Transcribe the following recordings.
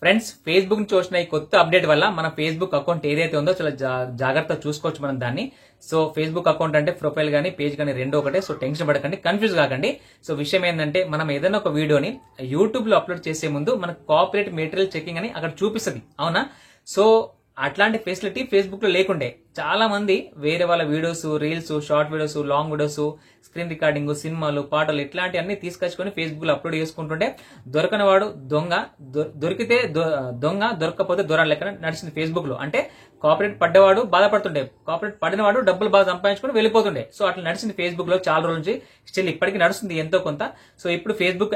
Friends, Facebook నుంచి వచ్చిన ఈ కొత్త అప్డేట్ వల్ల మన ఫేస్బుక్ అకౌంట్ ఏదైతే ఉందో చాలా జాగ్రత్తగా చూసుకోవచ్చు మనం దాన్ని. సో ఫేస్బుక్ అకౌంట్ అంటే ప్రొఫైల్ గానీ పేజ్ గానీ రెండు ఒకటే. సో టెన్షన్ పడకండి, కన్ఫ్యూజ్ కాకండి. సో విషయం ఏంటంటే, మనం ఏదైనా ఒక వీడియోని యూట్యూబ్ లో అప్లోడ్ చేసే ముందు మనకు కాపీరైట్ మెటీరియల్ చెకింగ్ అని అక్కడ చూపిస్తుంది, అవునా? సో అట్లాంటి ఫెసిలిటీ ఫేస్బుక్ లో లేకుండే చాలా మంది వేరే వాళ్ళ videos, reels, short videos, long videos, screen recording, సినిమాలు, పాటలు ఇట్లాంటివన్నీ తీసుకొచ్చుకొని ఫేస్బుక్ లో అప్లోడ్ చేసుకుంటుంటే దొరకని వాడు దొంగ, దొరికితే దొంగ, దొరకకపోతే దొర లెక్కన నడిచింది ఫేస్బుక్ లో. అంటే కాపీరైట్ పడ్డవాడు బాధపడుతుండే, కాపీరైట్ పడినవాడు డబ్బులు బాగా సంపాదించుకొని వెళ్ళిపోతుండే. సో అట్లా నడిచింది ఫేస్బుక్ లో చాలా రోజుల నుంచి, స్టిల్ ఇప్పటికీ నడుస్తుంది ఎంతో కొంత. సో ఇప్పుడు ఫేస్బుక్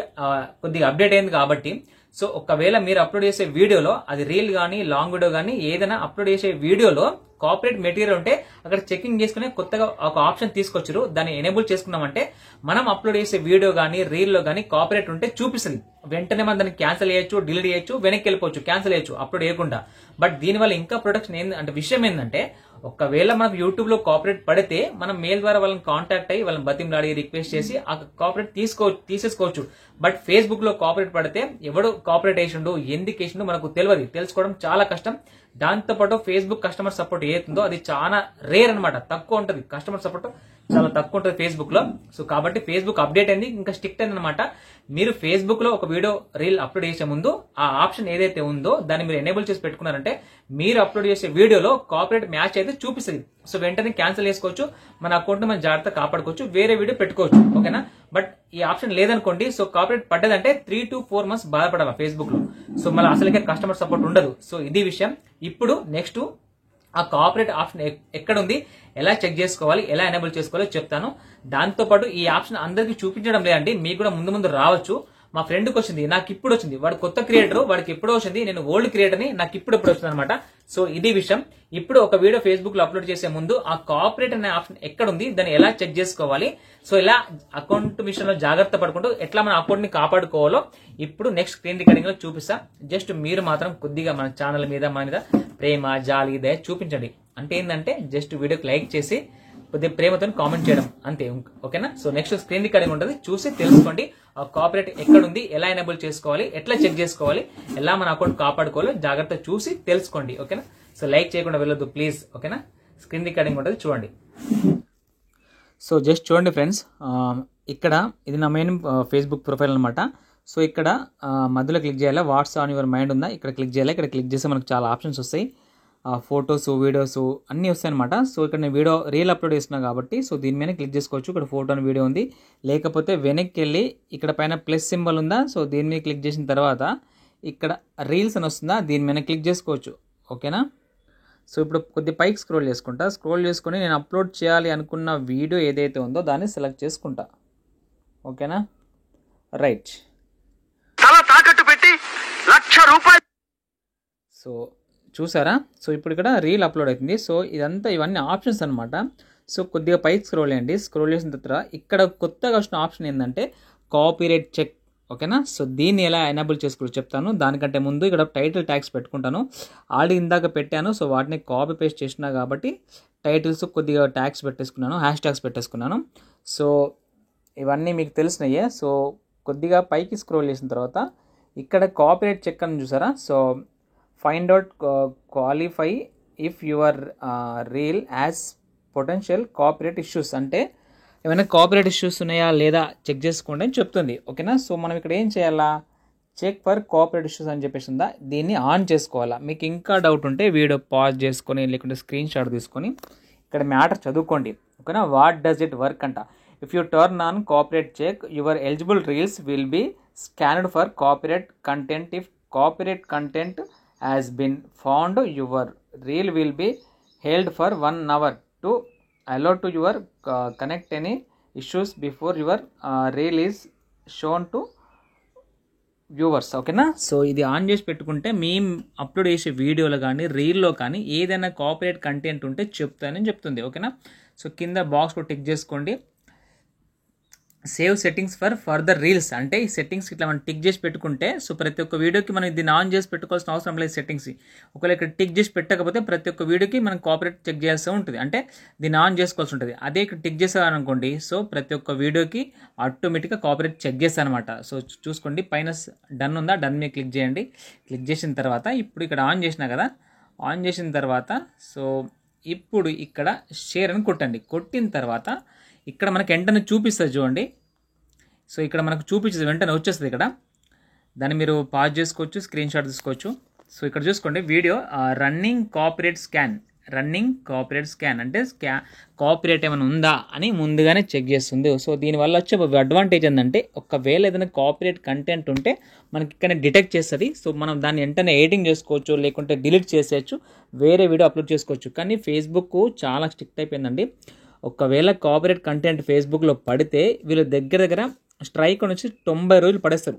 కొద్దిగా అప్డేట్ అయింది కాబట్టి, సో ఒకవేళ మీరు అప్లోడ్ చేసే వీడియోలో అది రీల్ గానీ లాంగ్ వీడియో గానీ ఏదైనా అప్లోడ్ చేసే వీడియోలో కాపీరైట్ మెటీరియల్ ఉంటే అక్కడ చెకింగ్ చేసుకునే కొత్తగా ఒక ఆప్షన్ తీసుకొచ్చారు. దాన్ని ఎనేబుల్ చేసుకున్నామంటే మనం అప్లోడ్ చేసే వీడియో గానీ రీల్ లో గానీ కాపీరైట్ ఉంటే చూపిస్తుంది. వెంటనే మనం దాన్ని క్యాన్సిల్ చేయొచ్చు, డిలీట్ చేయొచ్చు, వెనక్కి వెళ్ళిపోవచ్చు, క్యాన్సిల్ చేయొచ్చు అప్లోడ్ చేయకుండా. బట్ దీనివల్ల ఇంకా ప్రొటెక్షన్ అంటే విషయం ఏంటంటే, ఒకవేళ మనకు యూట్యూబ్ లో కాపీరైట్ పడితే మనం మెయిల్ ద్వారా వాళ్ళని కాంటాక్ట్ అయ్యి వాళ్ళని బతిమలాడి రిక్వెస్ట్ చేసి ఆ కాపీరైట్ తీసేసుకోవచ్చు. బట్ ఫేస్బుక్ లో కాపీరైట్ పడితే ఎవడు కాపీరైట్ వేసిండు, ఎందుకు వేసిండు మనకు తెలియదు, తెలుసుకోవడం చాలా కష్టం. దాంతోపాటు ఫేస్బుక్ కస్టమర్ సపోర్ట్ ఏతుందో అది చాలా రేర్ అనమాట, తక్కువ ఉంటుంది. కస్టమర్ సపోర్ట్ చాలా తక్కువ ఉంటుంది ఫేస్బుక్ లో. సో కాబట్టి ఫేస్బుక్ అప్డేట్ అయింది, ఇంకా స్ట్రిక్ట్ అయింది అనమాట. మీరు ఫేస్బుక్ లో ఒక వీడియో రీల్ అప్లోడ్ చేసే ముందు ఆ ఆప్షన్ ఏదైతే ఉందో దాన్ని మీరు ఎనేబుల్ చేసి పెట్టుకున్నారంటే మీరు అప్లోడ్ చేసే వీడియోలో కాపీరైట్ మ్యాచ్ అయితే చూపిస్తుంది. సో వెంటనే క్యాన్సిల్ చేసుకోవచ్చు, మన అకౌంట్ మనం జాగ్రత్త కాపాడుకోవచ్చు, వేరే వీడియో పెట్టుకోవచ్చు, ఓకేనా? బట్ ఈ ఆప్షన్ లేదనుకోండి, సో కాపీరైట్ పడ్డదంటే 3 to 4 months బాధపడాలి ఫేస్బుక్ లో. సో మళ్ళీ అసలుకే కస్టమర్ సపోర్ట్ ఉండదు. సో ఇది విషయం. ఇప్పుడు నెక్స్ట్ ఆ కాపీరైట్ ఆప్షన్ ఎక్కడ ఉంది, ఎలా చెక్ చేసుకోవాలి, ఎలా ఎనేబుల్ చేసుకోవాలో చెప్తాను. దాంతోపాటు ఈ ఆప్షన్ అందరికీ చూపించడం లేదండి, మీకు కూడా ముందు ముందు రావచ్చు. మా ఫ్రెండ్కి వచ్చింది, నాకు ఇప్పుడు వచ్చింది. వాడు కొత్త క్రియేటర్, వాడికి ఎప్పుడో వచ్చింది. నేను ఓల్డ్ క్రియేటర్ని, నాకు ఇప్పుడు వచ్చింది అనమాట. సో ఇది విషయం. ఇప్పుడు ఒక వీడియో ఫేస్బుక్ లో అప్లోడ్ చేసే ముందు ఆ కాపీరైట్ అనే ఆప్షన్ ఎక్కడ ఉంది, దాన్ని ఎలా చెక్ చేసుకోవాలి, సో ఇలా అకౌంట్ విషయంలో జాగ్రత్త పడుకుంటూ ఎట్లా మన అకౌంట్ ని కాపాడుకోవాలో ఇప్పుడు నెక్స్ట్ స్క్రీన్ రికార్డింగ్ లో చూపిస్తా. జస్ట్ మీరు మాత్రం కొద్దిగా మన ఛానల్ మీద ప్రేమ, జాలి, దయ చూపించండి. అంటే ఏంటంటే జస్ట్ వీడియోకి లైక్ చేసి కొద్దిగా ప్రేమతో కామెంట్ చేయడం అంతే, ఓకేనా? సో నెక్స్ట్ స్క్రీన్ రికార్డింగ్ ఉంటుంది, చూసి తెలుసుకోండి ఆ కాపీరైట్ ఎక్కడ ఉంది, ఎలా ఎనేబుల్ చేసుకోవాలి, ఎట్లా చెక్ చేసుకోవాలి, ఎలా మన అకౌంట్ కాపాడుకోవాలో జాగ్రత్త చూసి తెలుసుకోండి, ఓకేనా? సో లైక్ చేయకుండా వెళ్ళొద్దు ప్లీజ్, ఓకేనా? స్క్రీన్ రికార్డింగ్ ఉంటుంది, చూడండి. సో జస్ట్ చూడండి ఫ్రెండ్స్, ఇక్కడ ఇది నా మెయిన్ ఫేస్బుక్ ప్రొఫైల్ అనమాట. సో ఇక్కడ మధ్యలో క్లిక్ చేయాలి, వాట్స్ ఆన్ యువర్ మైండ్ ఉందా, ఇక్కడ క్లిక్ చేయాలి. ఇక్కడ క్లిక్ చేస్తే మనకు చాలా ఆప్షన్స్ వస్తాయి, ఫొటోస్, వీడియోస్ అన్నీ వస్తాయి అనమాట. సో ఇక్కడ నేను వీడియో రీల్ అప్లోడ్ చేస్తున్నా కాబట్టి సో దీని మీద క్లిక్ చేసుకోవచ్చు. ఇక్కడ ఫోటో అని వీడియో ఉంది. లేకపోతే వెనక్కి వెళ్ళి ఇక్కడ పైన ప్లస్ సింబల్ ఉందా, సో దీని మీద క్లిక్ చేసిన తర్వాత ఇక్కడ రీల్స్ అని వస్తుందా, దీని మీద క్లిక్ చేసుకోవచ్చు, ఓకేనా? సో ఇప్పుడు కొద్దిగా పైకి స్క్రోల్ చేసుకొని నేను అప్లోడ్ చేయాలి అనుకున్న వీడియో ఏదైతే ఉందో దాన్ని సెలెక్ట్ చేసుకుంటా, ఓకేనా? రైట్. సో చూసారా, సో ఇప్పుడు ఇక్కడ రీల్ అప్లోడ్ అవుతుంది. సో ఇవన్నీ ఆప్షన్స్ అనమాట. సో కొద్దిగా పైకి స్క్రోల్ చేయండి. స్క్రోల్ చేసిన తర్వాత ఇక్కడ కొత్తగా వచ్చిన ఆప్షన్ ఏంటంటే కాపీరైట్ చెక్, ఓకేనా? సో దీన్ని ఎలా ఎనేబుల్ చేసుకోవాలో చెప్తాను. దానికంటే ముందు ఇక్కడ టైటిల్ ట్యాగ్స్ పెట్టుకుంటాను. ఆల్రెడీ ఇందాక పెట్టాను, సో వాటిని కాపీ పేస్ట్ చేసినా కాబట్టి టైటిల్స్ కొద్దిగా ట్యాగ్స్ పెట్టేసుకున్నాను, హ్యాష్ ట్యాగ్స్ పెట్టేసుకున్నాను. సో ఇవన్నీ మీకు తెలిసినయే. సో కొద్దిగా పైకి స్క్రోల్ చేసిన తర్వాత ఇక్కడ కాపీరైట్ చెక్ అని చూసారా. So find out qualify if your reel as potential copyright issues, అంటే ఏమైనా కాపీరైట్ ఇష్యూస్ ఉన్నాయా లేదా చెక్ చేసుకోండి అని చెప్తుంది, ఓకేనా? సో మనం ఇక్కడ ఏం చేయాలా, చెక్ ఫర్ కాపీరైట్ ఇష్యూస్ అని చెప్పేసి ఉందా, దీన్ని ఆన్ చేసుకోవాలా. మీకు ఇంకా డౌట్ ఉంటే వీడియో పాజ్ చేసుకొని లేకుంటే స్క్రీన్ షాట్ తీసుకొని ఇక్కడ మ్యాటర్ చదువుకోండి, ఓకేనా? వాట్ డస్ ఇట్ వర్క్ అంట. If you turn on copyright check your eligible reels will be scanned for copyright content. If copyright content has been found, your reel will be held for 1 hour to allow to your connect any issues before your reel is shown to viewers, ఓకేనా? So ఇది on చేసి పెట్టుకుంటే మేము upload చేసే వీడియోలో కానీ రీల్లో కానీ ఏదైనా కాపీరైట్ కంటెంట్ ఉంటే చెప్తానని చెప్తుంది, ఓకేనా? సో కింద బాక్స్లో టిక్ చేసుకోండి. Save settings for further reels అంటే ఈ సెట్టింగ్స్ ఇట్లా మనం టిక్ చేసి పెట్టుకుంటే సో ప్రతి ఒక్క వీడియోకి మనం దీన్ని ఆన్ చేసి పెట్టుకోవాల్సిన అవసరం లేదు సెట్టింగ్స్. ఒకవేళ ఇక్కడ టిక్ చేసి పెట్టకపోతే ప్రతి ఒక్క వీడియోకి మనం కాపీరైట్ చెక్ చేయాల్సి ఉంటుంది, అంటే దీన్ని ఆన్ చేసుకోవాల్సి ఉంటుంది. అదే ఇక్కడ టిక్ చేసామనుకోండి సో ప్రతి ఒక్క వీడియోకి ఆటోమేటిక్గా కాపీరైట్ చెక్ చేస్తాను అనమాట. సో చూసుకోండి పైన డన్ ఉందా, డన్ మీద క్లిక్ చేయండి. క్లిక్ చేసిన తర్వాత ఇప్పుడు ఇక్కడ ఆన్ చేసినా కదా, ఆన్ చేసిన తర్వాత సో ఇప్పుడు ఇక్కడ షేర్ అని కొట్టండి. కొట్టిన తర్వాత ఇక్కడ మనకి వెంటనే చూపిస్తుంది చూడండి. సో ఇక్కడ మనకు చూపించేది వెంటనే వచ్చేస్తుంది ఇక్కడ. దాన్ని మీరు పాజ్ చేసుకోవచ్చు, స్క్రీన్ షాట్ తీసుకోవచ్చు. సో ఇక్కడ చూసుకోండి వీడియో రన్నింగ్ కాపీరైట్ స్కాన్ అంటే కాపీరైట్ ఏమైనా ఉందా అని ముందుగానే చెక్ చేస్తుంది. సో దీనివల్ల వచ్చే అడ్వాంటేజ్ ఏంటంటే ఒకవేళ ఏదైనా కాపీరైట్ కంటెంట్ ఉంటే మనకి ఇక్కడ డిటెక్ట్ చేస్తుంది. సో మనం దాన్ని వెంటనే ఎడిటింగ్ చేసుకోవచ్చు, లేకుంటే డిలీట్ చేసేయచ్చు, వేరే వీడియో అప్లోడ్ చేసుకోవచ్చు. కానీ ఫేస్బుక్ చాలా స్ట్రిక్ట్ అయిపోయిందండి. ఒకవేళ కాపీరైట్ కంటెంట్ ఫేస్బుక్లో పడితే వీళ్ళు దగ్గర స్ట్రైక్ నుంచి 90 రోజులు పడేస్తారు.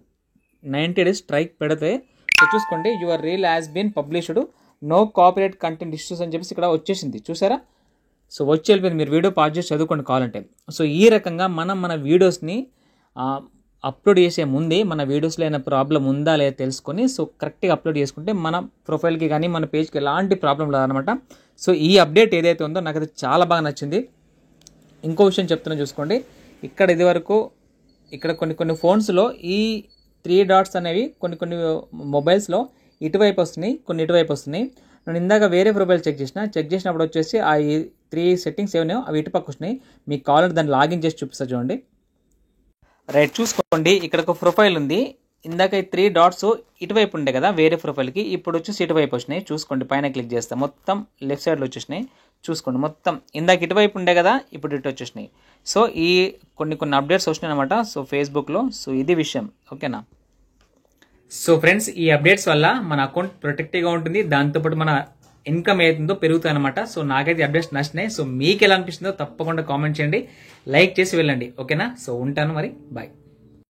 90 days స్ట్రైక్ పెడితే సో చూసుకోండి your reel has been published, no copyright content issues అని చెప్పేసి ఇక్కడ వచ్చేసింది చూసారా. సో వచ్చి వెళ్ళిపోయింది, మీరు వీడియో పాజ్ చేసి చదువుకోండి కావాలంటే. సో ఈ రకంగా మనం మన వీడియోస్ని అప్లోడ్ చేసే ముందే మన వీడియోస్లో ఏమైనా ప్రాబ్లం ఉందా లేదా తెలుసుకొని సో కరెక్ట్గా అప్లోడ్ చేసుకుంటే మన ప్రొఫైల్కి కానీ మన పేజ్కి ఎలాంటి ప్రాబ్లం లేదనమాట. సో ఈ అప్డేట్ ఏదైతే ఉందో నాకైతే చాలా బాగా నచ్చింది. ఇంకో విషయం చెప్తున్నా చూసుకోండి, ఇక్కడ ఇదివరకు ఇక్కడ కొన్ని ఫోన్స్లో ఈ 3 dots అనేవి కొన్ని మొబైల్స్లో ఇటువైపు వస్తున్నాయి, కొన్ని ఇటువైపు వస్తున్నాయి. నేను ఇందాక వేరే ప్రొఫైల్ చెక్ చేసినప్పుడు వచ్చేసి ఆ 3 సెట్టింగ్స్ ఏమైనా అవి ఇటుపక్క వస్తున్నాయి. మీకు కావాలంటే దాన్ని లాగిన్ చేసి చూపిస్తా చూడండి. రైట్ చూసుకోండి ఇక్కడ ఒక ప్రొఫైల్ ఉంది. ఇందాక ఈ 3 dots ఇటువైపు ఉండే కదా వేరే ప్రొఫైల్కి, ఇప్పుడు వచ్చేసి ఇటువైపు వచ్చినాయి. చూసుకోండి పైన క్లిక్ చేస్తే మొత్తం లెఫ్ట్ సైడ్లో వచ్చేసినాయి. చూసుకోండి మొత్తం ఇందాక ఇటువైపు ఉండే కదా ఇప్పుడు ఇటు వచ్చేసినాయి. సో ఈ కొన్ని అప్డేట్స్ వచ్చినాయి అనమాట సో ఫేస్బుక్లో. సో ఇది విషయం ఓకేనా. సో ఫ్రెండ్స్ ఈ అప్డేట్స్ వల్ల మన అకౌంట్ ప్రొటెక్టివ్గా ఉంటుంది, దాంతోపాటు మన ఇన్కమ్ ఏతుందో పెరుగుతుంది అనమాట. సో నాకైతే అప్డేట్స్ నచ్చినాయి. సో మీకు ఎలా అనిపిస్తుందో తప్పకుండా కామెంట్ చేయండి, లైక్ చేసి వెళ్ళండి ఓకేనా. సో ఉంటాను మరి, బాయ్.